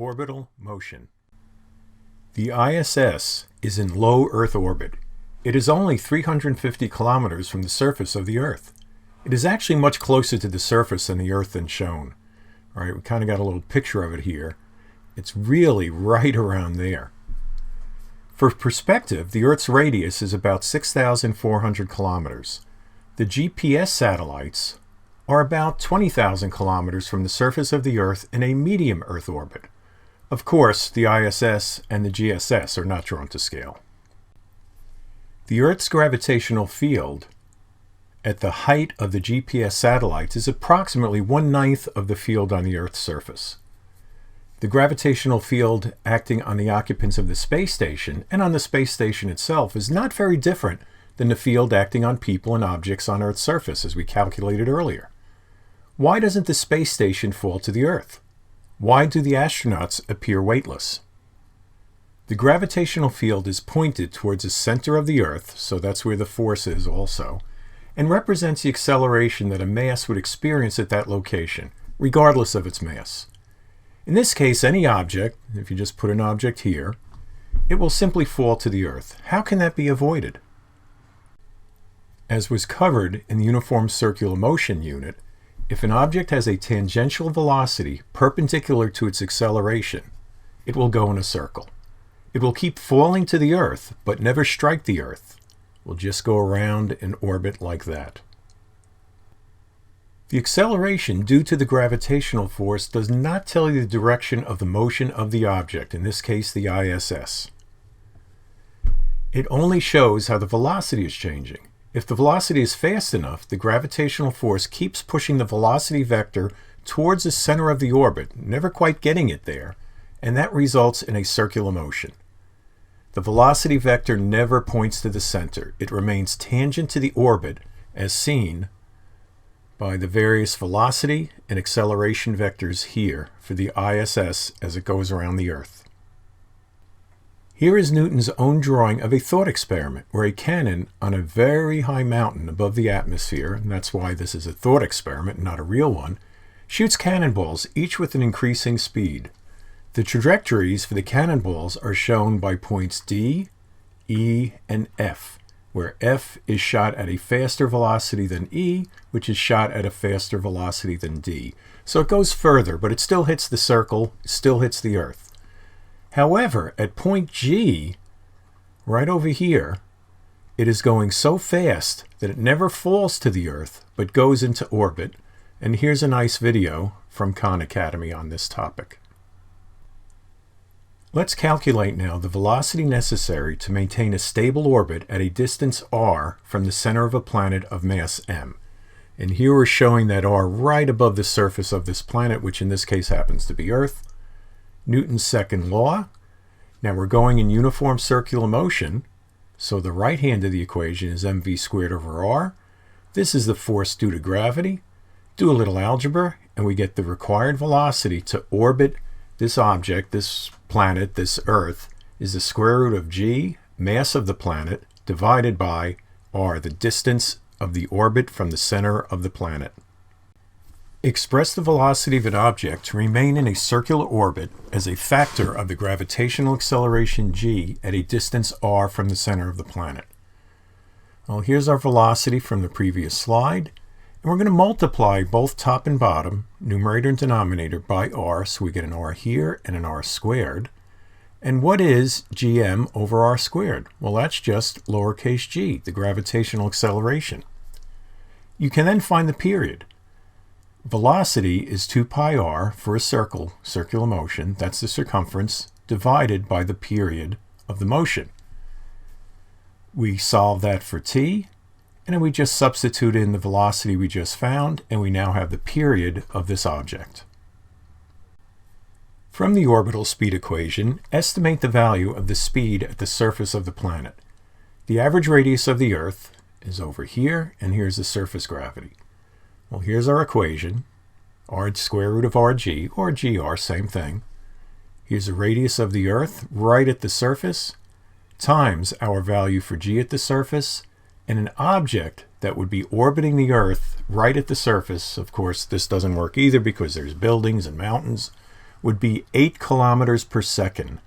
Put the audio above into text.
Orbital motion. The ISS is in low Earth orbit. It is only 350 kilometers from the surface of the Earth. It is actually much closer to the surface than the Earth than shown. All right, we kind of got a little picture of it here. It's really right around there. For perspective, the Earth's radius is about 6,400 kilometers. The GPS satellites are about 20,000 kilometers from the surface of the Earth in a medium Earth orbit. Of course, the ISS and the GSS are not drawn to scale. The Earth's gravitational field at the height of the GPS satellites is approximately 1/9 of the field on the Earth's surface. The gravitational field acting on the occupants of the space station and on the space station itself is not very different than the field acting on people and objects on Earth's surface, as we calculated earlier. Why doesn't the space station fall to the Earth? Why do the astronauts appear weightless? The gravitational field is pointed towards the center of the Earth, so that's where the force is also, and represents the acceleration that a mass would experience at that location, regardless of its mass. In this case, any object, if you just put an object here, it will simply fall to the Earth. How can that be avoided? As was covered in the Uniform Circular Motion unit, if an object has a tangential velocity perpendicular to its acceleration, it will go in a circle. It will keep falling to the Earth, but never strike the Earth. It will just go around in orbit like that. The acceleration due to the gravitational force does not tell you the direction of the motion of the object, in this case the ISS. It only shows how the velocity is changing. If the velocity is fast enough, the gravitational force keeps pushing the velocity vector towards the center of the orbit, never quite getting it there, and that results in a circular motion. The velocity vector never points to the center. It remains tangent to the orbit, as seen by the various velocity and acceleration vectors here for the ISS as it goes around the Earth. Here is Newton's own drawing of a thought experiment where a cannon on a very high mountain above the atmosphere, and that's why this is a thought experiment, not a real one, shoots cannonballs, each with an increasing speed. The trajectories for the cannonballs are shown by points D, E, and F, where F is shot at a faster velocity than E, which is shot at a faster velocity than D. So it goes further, but it still hits the circle, still hits the Earth. However, at point G, right over here, it is going so fast that it never falls to the Earth, but goes into orbit. And here's a nice video from Khan Academy on this topic. Let's calculate now the velocity necessary to maintain a stable orbit at a distance r from the center of a planet of mass m. And here we're showing that r right above the surface of this planet, which in this case happens to be Earth. Newton's second law. Now we're going in uniform circular motion, so the right hand of the equation is mv squared over r. This is the force due to gravity. Do a little algebra, and we get the required velocity to orbit this object, this planet, this Earth, is the square root of g, mass of the planet, divided by r, the distance of the orbit from the center of the planet. Express the velocity of an object to remain in a circular orbit as a factor of the gravitational acceleration g at a distance r from the center of the planet. Well, here's our velocity from the previous slide, and we're going to multiply both top and bottom, numerator and denominator, by r, so we get an r here and an r squared. And what is gm over r squared? Well, that's just lowercase g, the gravitational acceleration. You can then find the period. Velocity is 2 pi r for a circle, circular motion, that's the circumference, divided by the period of the motion. We solve that for t, and then we just substitute in the velocity we just found, and we now have the period of this object. From the orbital speed equation, estimate the value of the speed at the surface of the planet. The average radius of the Earth is over here, and here's the surface gravity. Well, here's our equation, r square root of rg, or gr, same thing. Here's the radius of the Earth right at the surface, times our value for g at the surface, and an object that would be orbiting the Earth right at the surface. Of course, this doesn't work either because there's buildings and mountains. would be 8 kilometers per second,